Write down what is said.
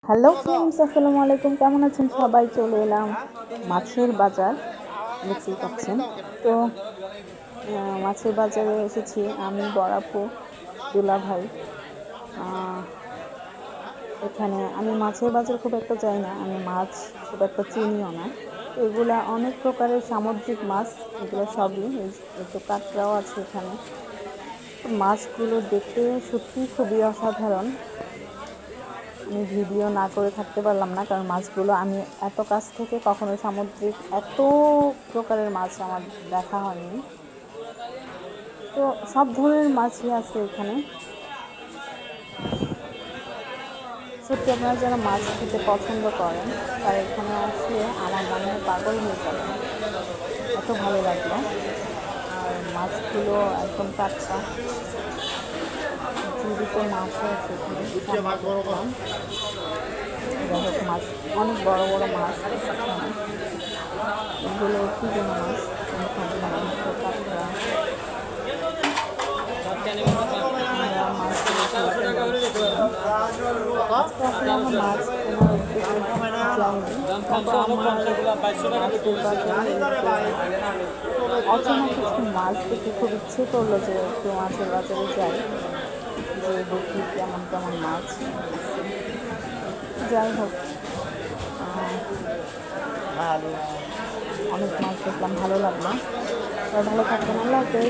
Hello friends, আসসালামু আলাইকুম। কেমন আছেন সবাই? চলে এলাম মাছের বাজার, দেখতেই পাচ্ছেন। তো মাছের বাজারে এসেছি আমি, বড়াপু, দুলা ভাই। এখানে আমি মাছের বাজার খুব একটা যাই না, আমি মাছ খুব একটা চিনিও না। তো এগুলা অনেক প্রকারের সামুদ্রিক মাছ, এগুলো সবই। এই তো কাঁকড়াও আছে এখানে। তো মাছগুলো দেখতে সত্যিই খুবই অসাধারণ। আমি ভিডিও না করে থাকতে পারলাম না, কারণ মাছগুলো আমি এত কাছ থেকে কখনো সামুদ্রিক এত প্রকারের মাছ আমার দেখা হয়নি। তো সব ধরনের মাছই আছে এখানে। সত্যি আপনারা যারা মাছ খেতে পছন্দ করেন তারা এখানে আসলে আমার মনে হয় পাগল হয়ে যাবেন, এত ভালো লাগলো। আর মাছগুলো একদম টাটকা, জীবিত মাছও আছে এখানে। যাই হোক, মাছ অনেক বড় বড় মাছ এখানে। এগুলো কী যেন মাছ, কাঁকড়া। আমরা মাছ আজকে আসলে আমার মাছ কেনার উদ্দেশ্যে যাইনি, তবে আমার মাছের বাজারে অচেনা কিছু মাছ দেখে খুব ইচ্ছে করলো যে একটু মাছের বাজারে যাই, যে দেখি কেমন কেমন মাছ আছে। যাই হোক, অনেক মাছ দেখলাম, ভালো লাগলো। ভালো থাকবেন, আল্লাহ হাফেজ।